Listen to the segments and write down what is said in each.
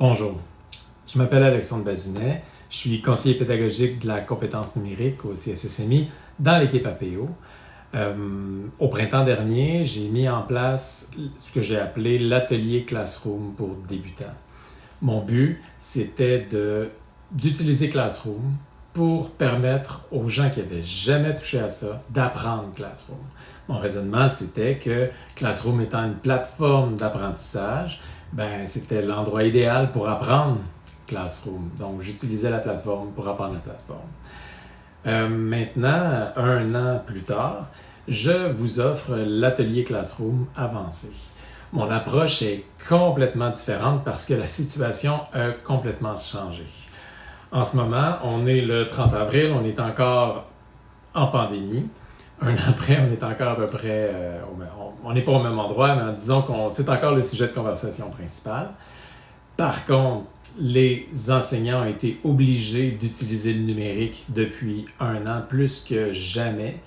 Bonjour, je m'appelle Alexandre Bazinet, je suis conseiller pédagogique de la compétence numérique au CSSMI dans l'équipe APO. Au printemps dernier, j'ai mis en place ce que j'ai appelé l'atelier Classroom pour débutants. Mon but, c'était d'utiliser Classroom pour permettre aux gens qui n'avaient jamais touché à ça d'apprendre Classroom. Mon raisonnement, c'était que Classroom étant une plateforme d'apprentissage, c'était l'endroit idéal pour apprendre Classroom. Donc, j'utilisais la plateforme pour apprendre la plateforme. Maintenant, un an plus tard, je vous offre l'atelier Classroom avancé. Mon approche est complètement différente parce que la situation a complètement changé. En ce moment, on est le 30 avril, on est encore en pandémie. Un an après, on est encore à peu près, on n'est pas au même endroit, mais disons que c'est encore le sujet de conversation principal. Par contre, les enseignants ont été obligés d'utiliser le numérique depuis un an plus que jamais.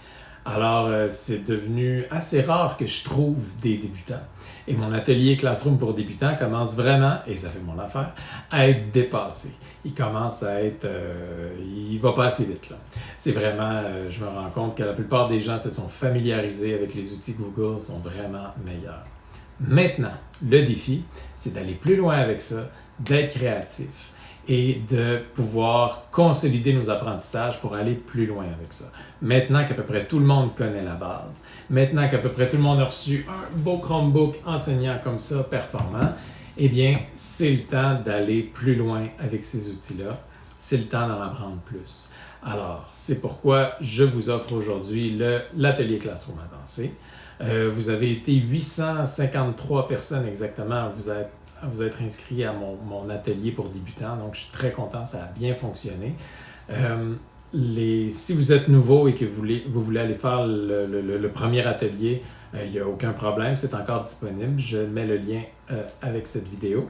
Alors, c'est devenu assez rare que je trouve des débutants. Et mon atelier Classroom pour débutants commence vraiment, et ça fait mon affaire, à être dépassé. Il commence à être... il va pas assez vite, là. C'est vraiment... je me rends compte que la plupart des gens se sont familiarisés avec les outils Google, sont vraiment meilleurs. Maintenant, le défi, c'est d'aller plus loin avec ça, d'être créatif et de pouvoir consolider nos apprentissages pour aller plus loin avec ça. Maintenant qu'à peu près tout le monde connaît la base, maintenant qu'à peu près tout le monde a reçu un beau Chromebook enseignant comme ça, performant, eh bien, c'est le temps d'aller plus loin avec ces outils-là. C'est le temps d'en apprendre plus. Alors, c'est pourquoi je vous offre aujourd'hui l'atelier Classroom avancé. Vous avez été 853 personnes exactement à vous être inscrits à mon atelier pour débutants, donc je suis très content, ça a bien fonctionné. Si vous êtes nouveau et que vous voulez aller faire le premier atelier, il n'y a aucun problème, c'est encore disponible. Je mets le lien avec cette vidéo,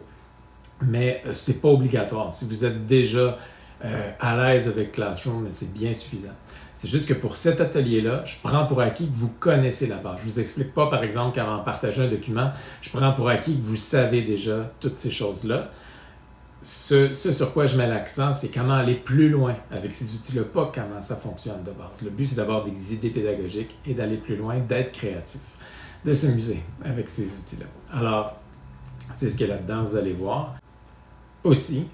mais ce n'est pas obligatoire. Si vous êtes déjà à l'aise avec Classroom, c'est bien suffisant. C'est juste que pour cet atelier-là, je prends pour acquis que vous connaissez la base. Je ne vous explique pas, par exemple, qu'avant de partager un document, je prends pour acquis que vous savez déjà toutes ces choses-là. Ce sur quoi je mets l'accent, c'est comment aller plus loin avec ces outils-là, pas comment ça fonctionne de base. Le but, c'est d'avoir des idées pédagogiques et d'aller plus loin, d'être créatif, de s'amuser avec ces outils-là. Alors, c'est ce qu'il y a là-dedans, vous allez voir. Aussi,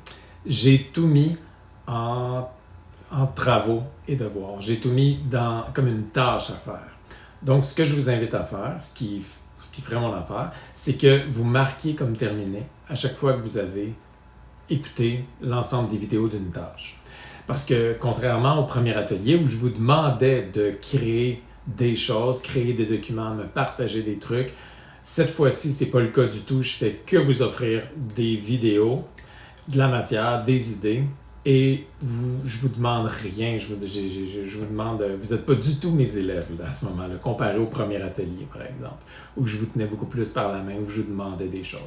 j'ai tout mis en travaux et devoirs. J'ai tout mis comme une tâche à faire. Donc, ce que je vous invite à faire, ce qui ferait mon affaire, c'est que vous marquiez comme terminé à chaque fois que vous avez écouté l'ensemble des vidéos d'une tâche. Parce que, contrairement au premier atelier où je vous demandais de créer des choses, créer des documents, me partager des trucs, cette fois-ci, c'est pas le cas du tout. Je fais que vous offrir des vidéos, de la matière, des idées, et je vous demande rien. Je vous demande, vous n'êtes pas du tout mes élèves là, à ce moment-là, comparé au premier atelier, par exemple, où je vous tenais beaucoup plus par la main, où je vous demandais des choses.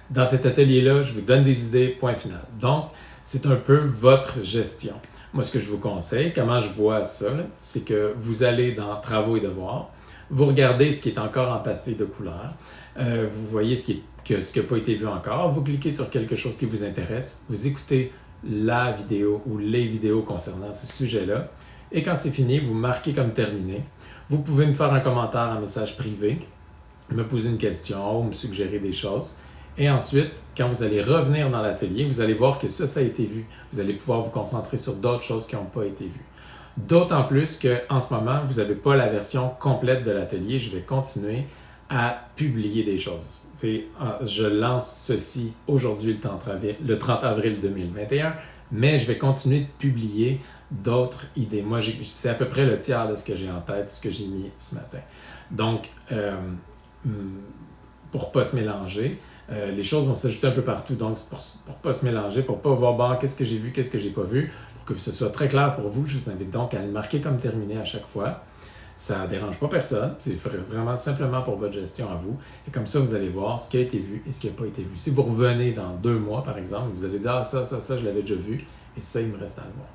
Dans cet atelier-là, je vous donne des idées, point final. Donc, c'est un peu votre gestion. Moi, ce que je vous conseille, comment je vois ça, c'est que vous allez dans Travaux et devoirs, vous regardez ce qui est encore en pastille de couleur, vous voyez ce qui n'a pas été vu encore, vous cliquez sur quelque chose qui vous intéresse, vous écoutez la vidéo ou les vidéos concernant ce sujet-là, et quand c'est fini, vous marquez comme terminé. Vous pouvez me faire un commentaire en message privé, me poser une question ou me suggérer des choses. Et ensuite, quand vous allez revenir dans l'atelier, vous allez voir que ça a été vu. Vous allez pouvoir vous concentrer sur d'autres choses qui n'ont pas été vues. D'autant plus qu'en ce moment, vous n'avez pas la version complète de l'atelier. Je vais continuer à publier des choses. Je lance ceci aujourd'hui, le 30 avril 2021, mais je vais continuer de publier d'autres idées. Moi, c'est à peu près le tiers de ce que j'ai en tête, ce que j'ai mis ce matin. Donc, pour ne pas se mélanger, les choses vont s'ajouter un peu partout. Donc, c'est pour ne pas se mélanger, pour ne pas voir qu'est-ce que j'ai vu, qu'est-ce que j'ai pas vu, pour que ce soit très clair pour vous. Je vous invite donc à le marquer comme terminé à chaque fois. Ça ne dérange pas personne, c'est vraiment simplement pour votre gestion à vous. Et comme ça, vous allez voir ce qui a été vu et ce qui n'a pas été vu. Si vous revenez dans 2 mois, par exemple, vous allez dire « Ah, ça, je l'avais déjà vu, et ça, il me reste à le voir. »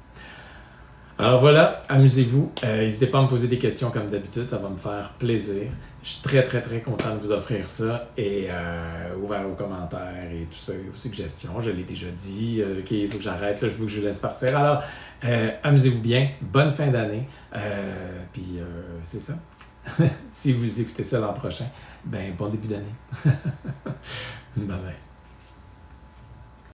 Alors voilà, amusez-vous. N'hésitez pas à me poser des questions comme d'habitude, ça va me faire plaisir. Je suis très, très, très content de vous offrir ça et ouvert aux commentaires et tout ça, aux suggestions. Je l'ai déjà dit. OK, il faut que j'arrête, là, je veux que je vous laisse partir. Alors, amusez-vous bien. Bonne fin d'année. Puis, c'est ça. Si vous écoutez ça l'an prochain, ben, bon début d'année. Bye bye.